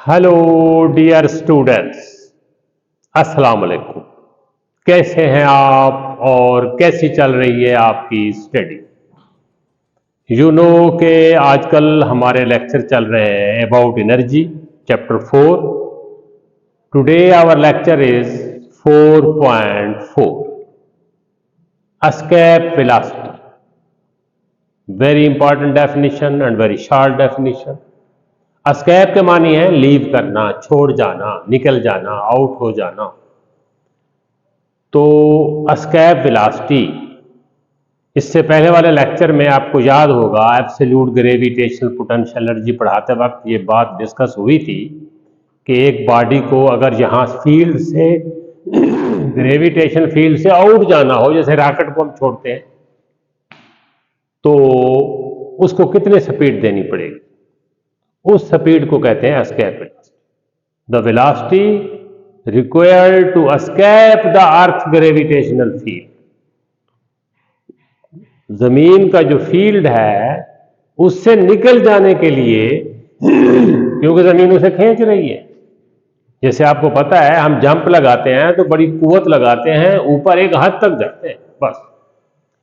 Hello dear students, अस्सलाम वालेकुम। कैसे हैं आप और कैसी चल रही है आपकी स्टडी? यू नो कि आजकल हमारे लेक्चर चल रहे हैं about energy, chapter 4। Today our lecture is 4.4, escape velocity. Very important definition and very short definition. Escape के मानी है लीव करना, छोड़ जाना, निकल जाना, आउट हो जाना। तो एस्केप वेलोसिटी, इससे पहले वाले लेक्चर में आपको याद होगा एब्सोल्यूट ग्रेविटेशनल पोटेंशियल एनर्जी पढ़ाते वक्त ये बात डिस्कस हुई थी कि एक बॉडी को अगर यहाँ फील्ड से ग्रेविटेशन फील्ड से आउट जाना हो, जैसे रॉकेट को हम छोड़ते हैं, तो उसको कितने स्पीड देनी पड़ेगी? उस स्पीड को कहते हैं escape velocity. The velocity required to escape the earth gravitational field. जमीन का जो फील्ड है उससे निकल जाने के लिए, क्योंकि जमीन उसे खींच रही है। जैसे आपको पता है हम जंप लगाते हैं तो बड़ी कुवत लगाते हैं, ऊपर एक हद तक जाते हैं, बस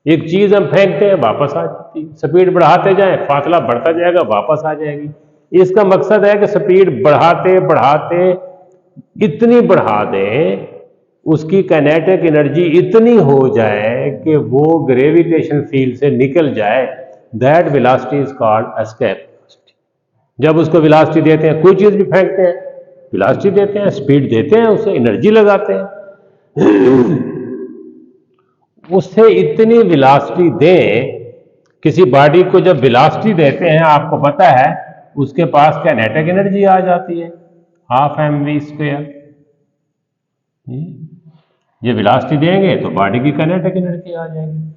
एक चीज हम फेंकते हैं वापस आ जाती है। स्पीड बढ़ाते जाएं, फासला बढ़ता जाएगा, वापस आ जाएगी। इसका मकसद है कि स्पीड बढ़ाते बढ़ाते इतनी बढ़ा दें, उसकी काइनेटिक एनर्जी इतनी हो जाए कि वो ग्रेविटेशन फील्ड से निकल जाए। That velocity is called escape velocity. जब उसको वेलोसिटी देते हैं, कोई चीज भी फेंकते हैं, वेलोसिटी देते हैं, स्पीड देते हैं, उसे एनर्जी लगाते हैं। उससे इतनी वेलोसिटी दें, किसी बॉडी को जब वेलोसिटी देते हैं, आपको पता है उसके पास काइनेटिक एनर्जी आ जाती है, हाफ mv²। ये वेलोसिटी देंगे तो बॉडी की काइनेटिक एनर्जी आ जाएगी।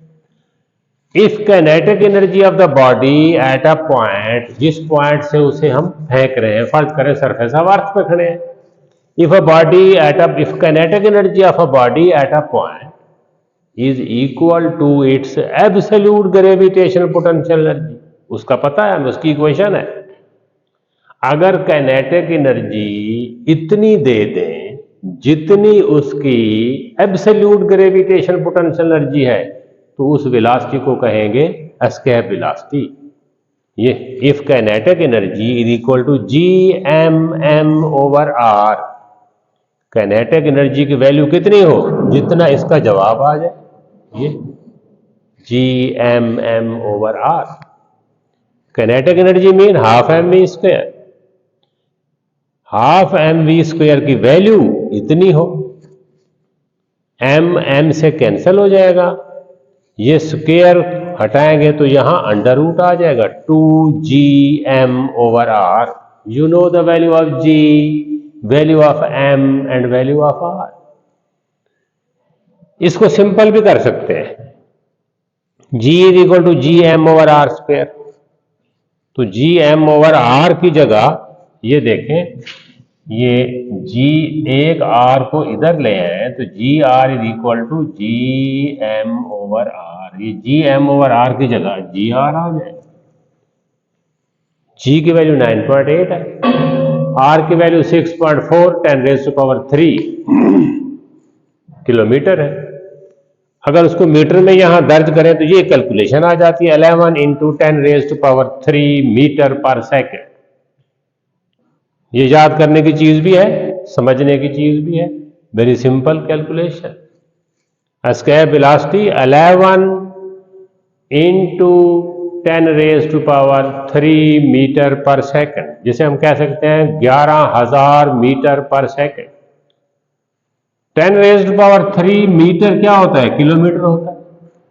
If kinetic energy of the body at a point, जिस पॉइंट से उसे हम फेंक रहे हैं, फर्ज करें सरफेस ऑफ अर्थ पे खड़े हैं, if kinetic energy of a body at a point is equal to its absolute gravitational potential energy, उसका पता है हमें, उसकी इक्वेशन है। अगर काइनेटिक एनर्जी इतनी दे दें जितनी उसकी एब्सोल्यूट ग्रेविटेशन पोटेंशियल एनर्जी है, तो उस वेलोसिटी को कहेंगे एस्केप वेलोसिटी। ये if kinetic energy is equal to Gm/m/r, kinetic energy की वैल्यू कितनी हो, जितना इसका जवाब आ जाए, ये Gm/m/r। Kinetic energy mean half mv²। Half mv² की वैल्यू इतनी हो, m से कैंसिल हो जाएगा, ये स्क्वायर हटाएंगे तो यहां अंडर रूट आ जाएगा, 2Gm/r। You know the value of G, value of m and value of r। इसको सिंपल भी कर सकते हैं, G is equal to Gm/r²। तो Gm/r की जगह ये देखें, ये एक r को इधर ले आए तो Gr is equal to Gm/r। ये Gm/r की जगह Gr आ जाए। G की वैल्यू 9.8 है, R की वैल्यू 6.4 10⁻³ किलोमीटर है। अगर उसको मीटर में यहां दर्ज करें तो ये कैलकुलेशन आ जाती है, 11 × 10⁻³ मीटर पर सेकेंड। ये याद करने की चीज भी है, समझने की चीज भी है, very simple calculation. Escape velocity 11 × 10⁻³ metre पर सेकेंड, जिसे हम कह सकते हैं 11,000 मीटर पर सेकेंड। 10⁻³ मीटर क्या होता है, किलोमीटर होता है।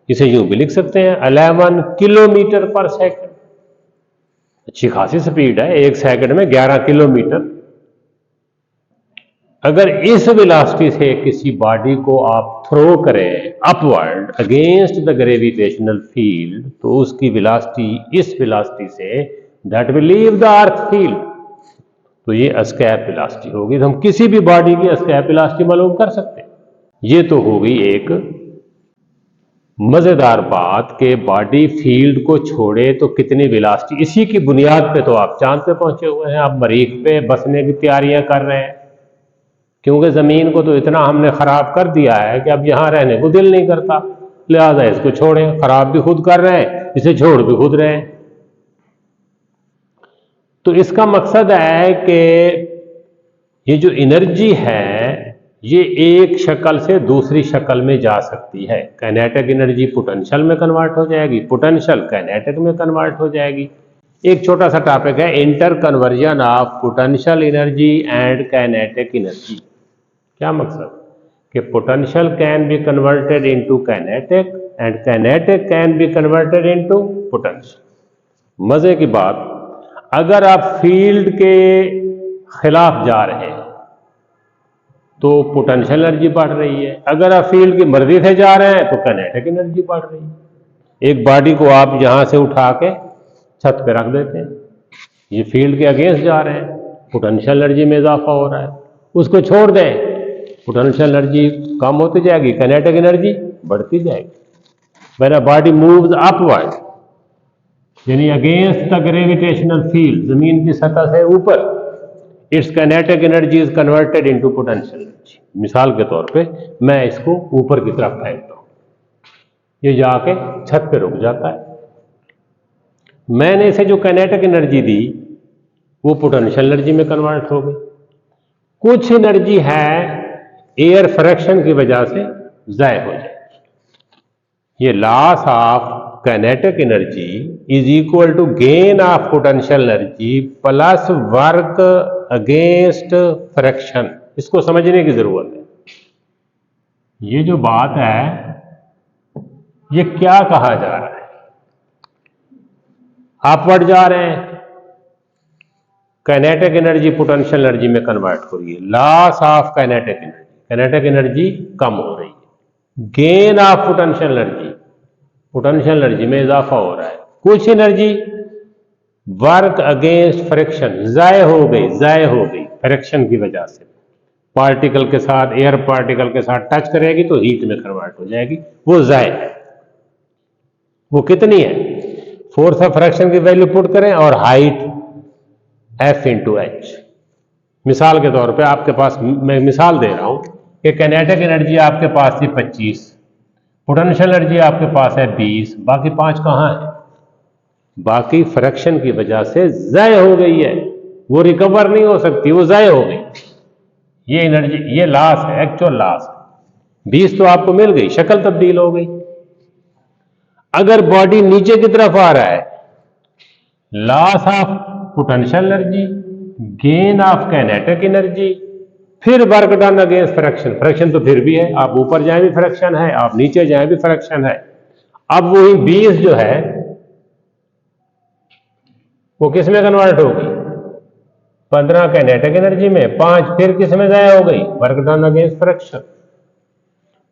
इसे यूं भी लिख सकते हैं 11 किलोमीटर पर सेकेंड। अच्छी खासी स्पीड है, एक सेकंड में 11 किलोमीटर। अगर इस वेलोसिटी से किसी बॉडी को आप थ्रो करें upward against the gravitational field, तो उसकी वेलोसिटी इस velocity say that will leave the earth field, तो ये एस्केप वेलोसिटी होगी। तो हम किसी भी बॉडी की एस्केप वेलोसिटी मालूम कर सकते हैं। ये तो हो गई एक मजेदार बात के बॉडी फील्ड को छोड़े तो कितनी वेलोसिटी, इसी की बुनियाद पे तो आप चांद पे पहुंचे हुए हैं, आप मरीख पे बसने की तैयारियां कर रहे हैं, क्योंकि जमीन को तो इतना हमने खराब कर दिया है कि अब यहां रहने को दिल नहीं करता, लिहाजा इसको छोड़ें। खराब भी खुद कर रहे हैं, इसे छोड़ भी खुद रहे हैं। तो इसका मकसद है कि ये जो एनर्जी है ये एक शक्ल से दूसरी शक्ल में जा सकती है। काइनेटिक एनर्जी पोटेंशियल में कन्वर्ट हो जाएगी, पोटेंशियल काइनेटिक में कन्वर्ट हो जाएगी। एक छोटा सा टॉपिक है, inter conversion of potential energy and kinetic energy. क्या मकसद कि potential can be converted into kinetic and kinetic can be converted into potential. मजे की बात, अगर आप फील्ड के खिलाफ जा रहे हैं तो पोटेंशियल एनर्जी बढ़ रही है, अगर आप फील्ड की मर्जी से जा रहे हैं तो काइनेटिक एनर्जी बढ़ रही है। एक बॉडी को आप यहां से उठा के छत पे रख देते हैं, ये फील्ड के अगेंस्ट जा रहे हैं, पोटेंशियल एनर्जी में इजाफा हो रहा है। उसको छोड़ दें, पोटेंशियल एनर्जी कम होती जाएगी, काइनेटिक एनर्जी बढ़ती जाएगी। When a body moves upward, यानी अगेंस्ट द ग्रेविटेशनल फील्ड, जमीन की सतह से ऊपर, it's kinetic energy is converted into potential energy. मिसाल के तौर पे मैं इसको ऊपर की तरफ फेंकता हूं, ये जाके छत पे रुक जाता है। मैंने इसे जो काइनेटिक एनर्जी दी वो पोटेंशियल एनर्जी में कन्वर्ट हो गई। कुछ एनर्जी है एयर फ्रैक्शन की वजह से ज़ाय हो जाएगी। ये loss of kinetic energy is equal to gain of potential energy plus work against friction. इसको समझने की जरूरत है। ये जो बात है ये क्या कहा जा रहा है, अपवर्ड जा रहे हैं, काइनेटिक एनर्जी पोटेंशियल एनर्जी में कन्वर्ट हो रही है, loss of kinetic energy, kinetic energy कम हो रही है। Gain of potential energy, potential energy में इजाफा हो रहा है। कुछ एनर्जी वर्क अगेंस्ट फ्रिक्शन, ज़ाय हो गई फ्रिक्शन की वजह से, पार्टिकल के साथ, एयर पार्टिकल के साथ टच करेगी तो हीट में कन्वर्ट हो जाएगी, वो ज़ाय है। वो कितनी है, फोर्स ऑफ फ्रिक्शन की वैल्यू पुट करें और हाइट F इंटू एच। मिसाल के तौर पे आपके पास, मैं मिसाल दे रहा हूं कि काइनेटिक एनर्जी आपके पास थी 25, पोटेंशियल एनर्जी आपके पास है 20, बाकी 5 कहां है? बाकी फ्रैक्शन की वजह से ज़ाय हो गई है, वो रिकवर नहीं हो सकती, वो ज़ाय हो गई। ये एनर्जी, ये लॉस है, एक्चुअल लॉस है। 20 तो आपको मिल गई, शक्ल तब्दील हो गई। अगर बॉडी नीचे की तरफ आ रहा है, loss of potential energy, gain of kinetic energy, फिर work done against fraction. Fraction तो फिर भी है, आप ऊपर जाए भी फ्रैक्शन है, आप नीचे जाए भी फ्रैक्शन है। अब वही 20 जो है वो किस में कन्वर्ट होगी? 15 काइनेटिक एनर्जी में, 5 फिर किस में ज़ाया हो गई? Work done against fraction.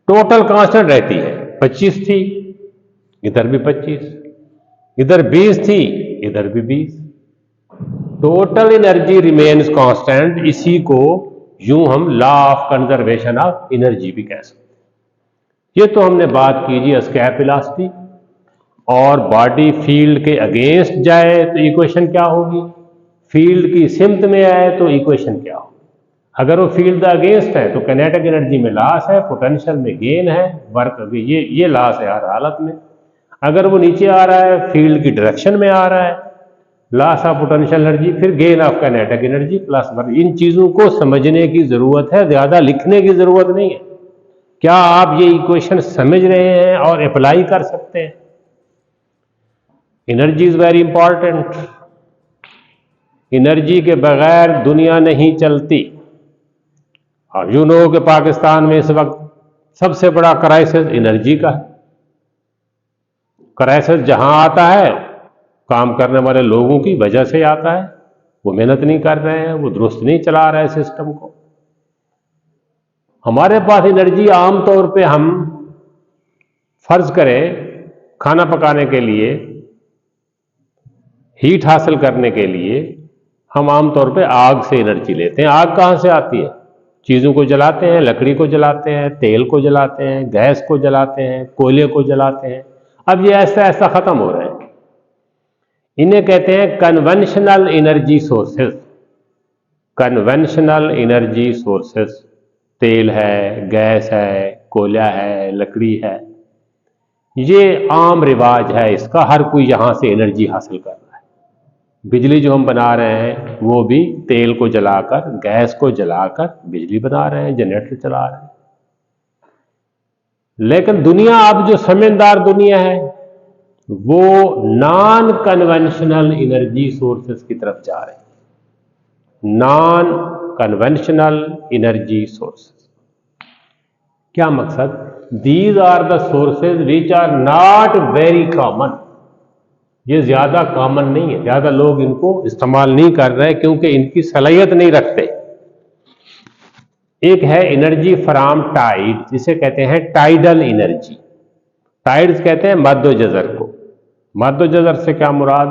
Total constant रहती है, 25 थी, इधर भी 25, इधर 20 थी, इधर भी 20। Total energy remains constant. इसी को यूं हम law of conservation of energy भी कह सकते। ये तो हमने बात की जी एस्केप वेलोसिटी, और बॉडी फील्ड के अगेंस्ट जाए तो इक्वेशन क्या होगी, फील्ड की सिमत में आए तो इक्वेशन क्या होगी। अगर वो फील्ड अगेंस्ट है तो काइनेटिक एनर्जी में लॉस है, पोटेंशियल में गेन है, वर्क ये लॉस है हर हालत में। अगर वो नीचे आ रहा है, फील्ड की डायरेक्शन में आ रहा है, लॉस ऑफ पोटेंशियल एनर्जी, फिर gain of kinetic energy plus work. इन चीजों को समझने की जरूरत है, ज्यादा लिखने की जरूरत नहीं है। क्या आप ये इक्वेशन समझ रहे हैं और अप्लाई कर सकते हैं? Energy is very important. Energy के बगैर दुनिया नहीं चलती। अब यू नो कि पाकिस्तान में इस वक्त सबसे बड़ा क्राइसिस एनर्जी का है। क्राइसिस जहां आता है काम करने वाले लोगों की वजह से आता है, वो मेहनत नहीं कर रहे हैं, वो दुरुस्त नहीं चला रहे सिस्टम को। हमारे पास एनर्जी आमतौर पे, हम फर्ज करें खाना पकाने के लिए, हीट हासिल करने के लिए हम आमतौर पे आग से एनर्जी लेते हैं। आग कहां से आती है? चीज़ों को जलाते हैं, लकड़ी को जलाते हैं, तेल को जलाते हैं, गैस को जलाते हैं, कोयले को जलाते हैं। अब ये ऐसा ऐसा ख़त्म हो रहे हैं। इन्हें कहते हैं conventional energy sources. Conventional energy sources, तेल है, गैस है, कोयला है, लकड़ी है, ये आम रिवाज है इसका, हर कोई यहां से एनर्जी हासिल कर रहा है। बिजली जो हम बना रहे हैं वो भी तेल को जलाकर, गैस को जलाकर बिजली बना रहे हैं, जनरेटर चला रहे हैं। लेकिन दुनिया अब जो समझदार दुनिया है वो नॉन कन्वेंशनल एनर्जी सोर्सेस की तरफ जा रही है। नॉन कन्वेंशनल एनर्जी सोर्सेस, क्या मकसद? These are the sources which are not very common. ये ज्यादा कॉमन नहीं है, ज्यादा लोग इनको इस्तेमाल नहीं कर रहे क्योंकि इनकी सलाहियत नहीं रखते। एक है एनर्जी फ्रॉम टाइड, जिसे कहते हैं टाइडल एनर्जी। टाइड्स कहते हैं मध्य जजर को। मध्य जजर से क्या मुराद?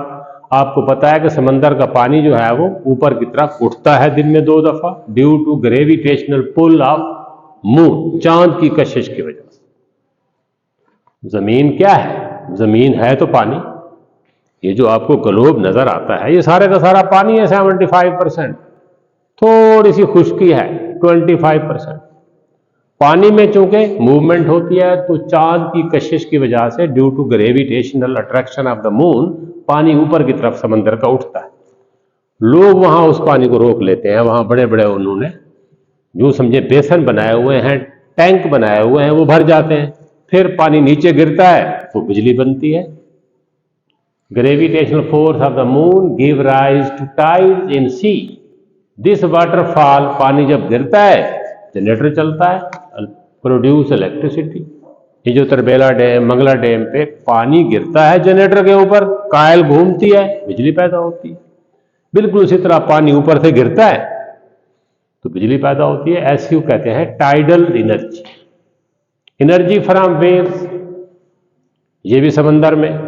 आपको पता है कि समंदर का पानी जो है वो ऊपर की तरफ उठता है दिन में 2 दफा, due to gravitational pull of moon, चांद की कशिश की वजह से। जमीन क्या है? जमीन है तो पानी। ये जो आपको ग्लोब नजर आता है ये सारे का सारा पानी है 75%। थोड़ी सी खुश्की है 25%। पानी में चूंकि मूवमेंट होती है तो चांद की कशिश की वजह से, due to gravitational attraction of the moon, पानी ऊपर की तरफ समंदर का उठता है। लोग वहां उस पानी को रोक लेते हैं। वहां बड़े बड़े उन्होंने जो समझे बेसन बनाए हुए हैं, टैंक बनाए हुए हैं, वो भर जाते हैं। फिर पानी नीचे गिरता है तो बिजली बनती है। Gravitational force of the moon give rise to tides in sea. This waterfall, पानी जब गिरता है जनरेटर चलता है, प्रोड्यूस इलेक्ट्रिसिटी। ये जो तरबेला डैम, मंगला डैम पे पानी गिरता है जनरेटर के ऊपर, कायल घूमती है, बिजली पैदा होती है। बिल्कुल उसी तरह पानी ऊपर से गिरता है तो बिजली पैदा होती है। ऐसी कहते हैं tidal energy. Energy from waves, ये भी समंदर में,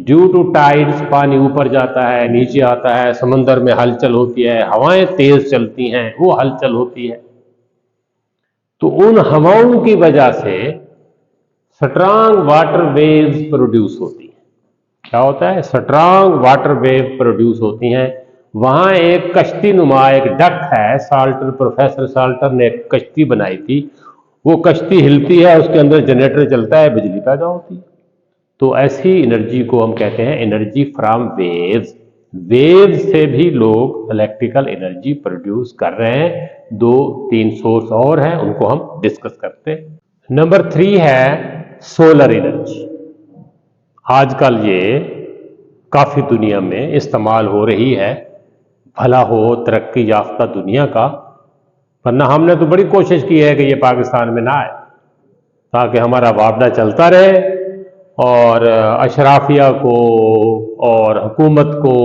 ड्यू टू टाइड्स, पानी ऊपर जाता है, नीचे आता है, समंदर में हलचल होती है, हवाएं तेज चलती हैं, वो हलचल होती है। तो उन हवाओं की वजह से स्ट्रांग वाटर वेव्स प्रोड्यूस होती हैं। क्या होता है? स्ट्रांग वाटर वेव प्रोड्यूस होती हैं। वहां एक कश्ती नुमा एक डक है, साल्टर, प्रोफेसर साल्टर ने एक कश्ती बनाई थी। वो कश्ती हिलती है, उसके अंदर जनरेटर चलता है, बिजली पैदा होती है। तो ऐसी एनर्जी को हम कहते हैं एनर्जी फ्रॉम वेव्स। वेव्स से भी लोग इलेक्ट्रिकल एनर्जी प्रोड्यूस कर रहे हैं। 2-3 सोर्स और हैं, उनको हम डिस्कस करते हैं। नंबर 3 है सोलर एनर्जी। आजकल ये काफी दुनिया में इस्तेमाल हो रही है। भला हो तरक्की याफ्ता दुनिया का, वरना हमने तो बड़ी कोशिश की है कि ये पाकिस्तान में ना आए, ताकि हमारा वापडा चलता रहे और अशराफिया को और हुकूमत को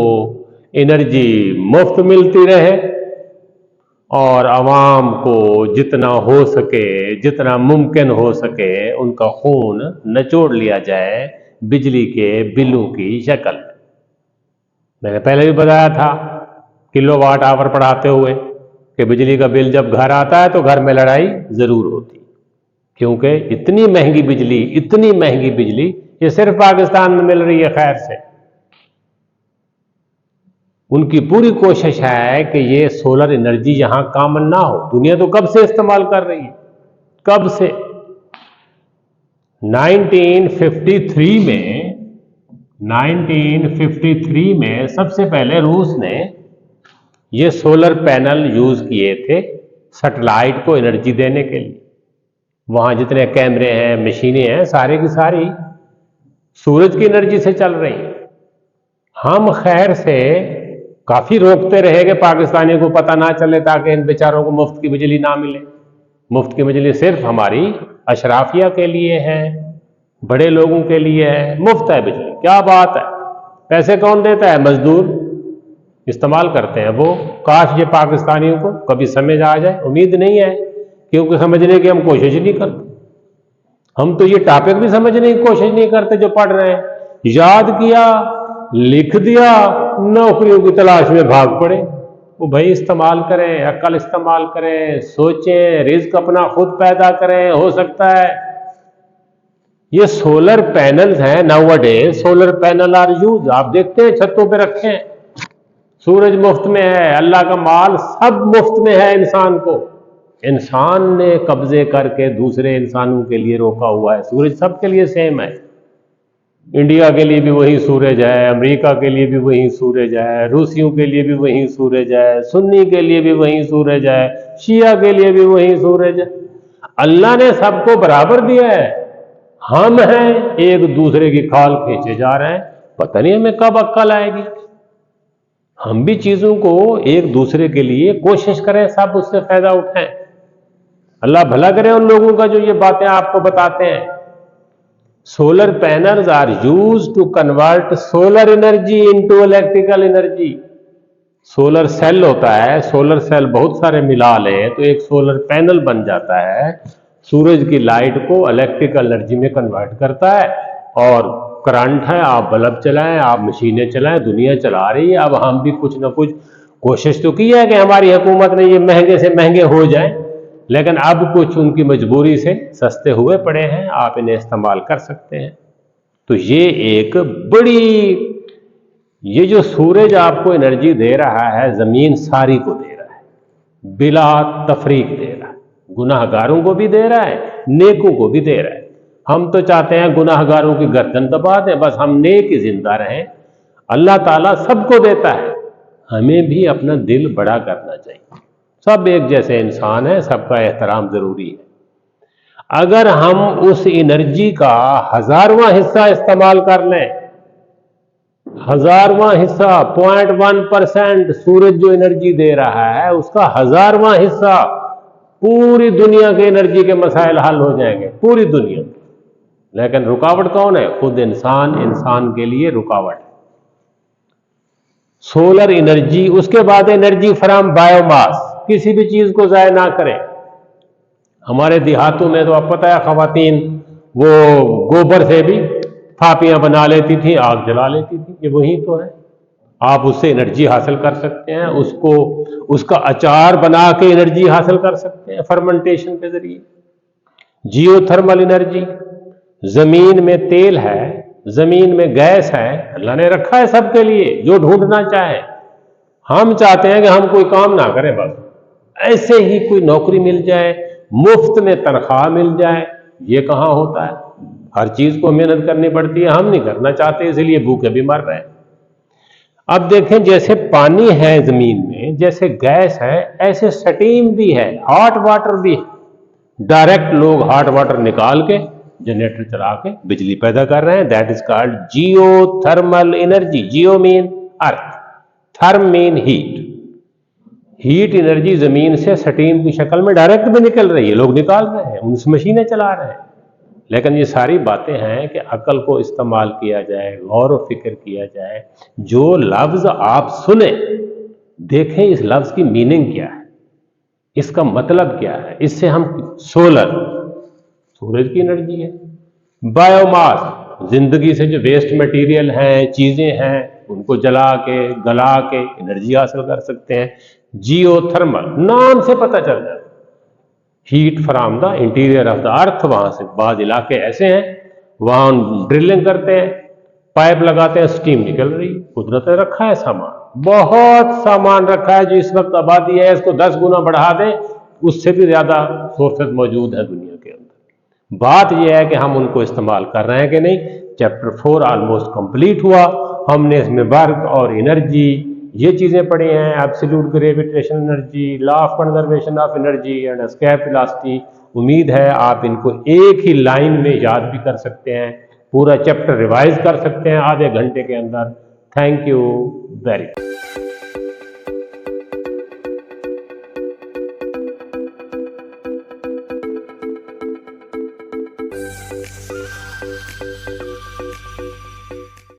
एनर्जी मुफ्त मिलती रहे और आवाम को जितना हो सके, जितना मुमकिन हो सके, उनका खून निचोड़ लिया जाए बिजली के बिलों की शक्ल में। मैंने पहले भी बताया था किलोवाट आवर पढ़ाते हुए कि बिजली का बिल जब घर आता है तो घर में लड़ाई जरूर होती, क्योंकि इतनी महंगी बिजली ये सिर्फ पाकिस्तान में मिल रही है। खैर से उनकी पूरी कोशिश है कि ये सोलर एनर्जी यहां कॉमन ना हो। दुनिया तो कब से इस्तेमाल कर रही है, कब से? 1953 में सबसे पहले रूस ने ये सोलर पैनल यूज किए थे सैटेलाइट को एनर्जी देने के लिए। वहां जितने कैमरे हैं, मशीनें हैं, सारे की सारी सूरज की एनर्जी से चल रही हैं। हम खैर से काफी रोकते रहे कि पाकिस्तानियों को पता ना चले, ताकि इन बेचारों को मुफ्त की बिजली ना मिले। मुफ्त की बिजली सिर्फ हमारी अशराफिया के लिए है, बड़े लोगों के लिए है। मुफ्त है बिजली, क्या बात है। पैसे कौन देता है? मजदूर इस्तेमाल करते हैं वो। काश ये पाकिस्तानियों को कभी समझ आ जाए। उम्मीद नहीं है, क्योंकि समझने की हम कोशिश नहीं करते। हम तो ये टॉपिक भी समझने की कोशिश नहीं करते जो पढ़ रहे हैं। याद किया, लिख दिया, नौकरियों की तलाश में भाग पड़े। वो भाई इस्तेमाल करें, अक्ल इस्तेमाल करें, सोचें, रिस्क अपना खुद पैदा करें, हो सकता है। ये सोलर पैनल्स हैं, nowadays solar panel are use, आप देखते हैं छतों पे रखे हैं, सूरज मुफ्त में है, अल्लाह का माल सब मुफ्त में है इंसान को। इंसान ने कब्जे करके दूसरे इंसानों के लिए रोका हुआ है। सूरज सबके लिए सेम है, इंडिया के लिए भी वही सूरज है, अमेरिका के लिए भी वही सूरज है, रूसियों के लिए भी वही सूरज है, सुन्नी के लिए भी वही सूरज है, शिया के लिए भी वही सूरज है। अल्लाह ने सबको बराबर दिया है। हम हैं एक दूसरे की खाल खींचे जा रहे हैं, पता नहीं हमें कब अक्ल आएगी। हम भी चीजों को एक दूसरे के लिए कोशिश करें, सब उससे फायदा उठाएं। अल्लाह भला करे उन लोगों का जो ये बातें आपको बताते हैं। Solar panels are used to convert solar energy into electrical energy. Solar cell होता है, सोलर सेल बहुत सारे मिला लें तो एक सोलर पैनल बन जाता है, सूरज की लाइट को इलेक्ट्रिकल एनर्जी में कन्वर्ट करता है। और करंट है, आप बल्ब चलाएं, आप मशीनें चलाएं, दुनिया चला रही है। अब हम भी कुछ ना कुछ कोशिश तो की है कि हमारी हुकूमत ने ये महंगे से महंगे हो जाएं, लेकिन अब कुछ उनकी मजबूरी से सस्ते हुए पड़े हैं, आप इन्हें इस्तेमाल कर सकते हैं। तो ये एक बड़ी, ये जो सूरज आपको एनर्जी दे रहा है, जमीन सारी को दे रहा है, बिला तफरीक दे रहा है, गुनाहगारों को भी दे रहा है, नेकों को भी दे रहा है। हम तो चाहते हैं गुनाहगारों की गर्दन दबा दें, बस हम नेक ही जिंदा रहें। अल्लाह ताला सबको देता है, हमें भी अपना दिल बड़ा करना चाहिए। सब एक जैसे इंसान है, सबका एहतराम जरूरी है। अगर हम उस एनर्जी का 1000वां हिस्सा इस्तेमाल कर लें, 1000वां हिस्सा 0.1% सूरज जो एनर्जी दे रहा है उसका 1000वां हिस्सा, पूरी दुनिया के एनर्जी के मसाइल हल हो जाएंगे, पूरी दुनिया। लेकिन रुकावट कौन है? खुद इंसान, इंसान के लिए रुकावट है सोलर एनर्जी। उसके बाद एनर्जी फ्रॉम बायोमास, किसी भी चीज को जाया ना करें। हमारे देहातों में तो आप पता है, खवातीन वो गोबर से भी फापियां बना लेती थी, आग जला लेती थी, ये वही तो है। आप उससे एनर्जी हासिल कर सकते हैं, उसको उसका अचार बना के एनर्जी हासिल कर सकते हैं फर्मेंटेशन के जरिए। जियोथर्मल एनर्जी, जमीन में तेल है, जमीन में गैस है, अल्लाह ने रखा है सबके लिए, जो ढूंढना चाहे। हम चाहते हैं कि हम कोई काम ना करें, बस ऐसे ही कोई नौकरी मिल जाए, मुफ्त में तनख्वाह मिल जाए। ये कहां होता है? हर चीज को मेहनत करनी पड़ती है, हम नहीं करना चाहते, इसलिए भूखे भी मर रहे हैं। अब देखें, जैसे पानी है जमीन में, जैसे गैस है, ऐसे स्टीम भी है, हॉट वाटर भी है। डायरेक्ट लोग हॉट वाटर निकाल के जनरेटर चला के बिजली पैदा कर रहे हैं। That is called geothermal energy. Geo mean earth, therm mean heat. Heat energy जमीन से स्टीम की शक्ल में डायरेक्ट भी निकल रही है, लोग निकाल रहे हैं, उनसे मशीनें चला रहे हैं। लेकिन ये सारी बातें हैं कि अकल को इस्तेमाल किया जाए, गौर व फिक्र किया जाए। जो लफ्ज आप सुने, देखें इस लफ्ज की मीनिंग क्या है, इसका मतलब क्या है। इससे हम सोलर, सूरज की एनर्जी है। बायोमास, जिंदगी से जो वेस्ट मटेरियल हैं, चीजें हैं, उनको जला के गला के एनर्जी हासिल कर सकते हैं। जियोथर्मल, नाम से पता चल जाता है, heat from the interior of the earth. वहां से बाद इलाके ऐसे हैं, वहां ड्रिलिंग करते हैं, पाइप लगाते हैं, स्टीम निकल रही। कुदरत ने रखा है सामान, बहुत सामान रखा है। जो इस वक्त आबादी है, इसको 10 गुना बढ़ा दें, उससे भी ज्यादा सोर्सेज मौजूद है दुनिया के अंदर। बात यह है कि हम उनको इस्तेमाल कर रहे हैं कि नहीं। चैप्टर 4 ऑलमोस्ट कंप्लीट हुआ। हमने इसमें वर्क और एनर्जी, ये चीजें पढ़ी हैं, absolute gravitation energy, law of conservation of energy and escape velocity. उम्मीद है आप इनको एक ही लाइन में याद भी कर सकते हैं, पूरा चैप्टर रिवाइज कर सकते हैं आधे घंटे के अंदर। Thank you very much.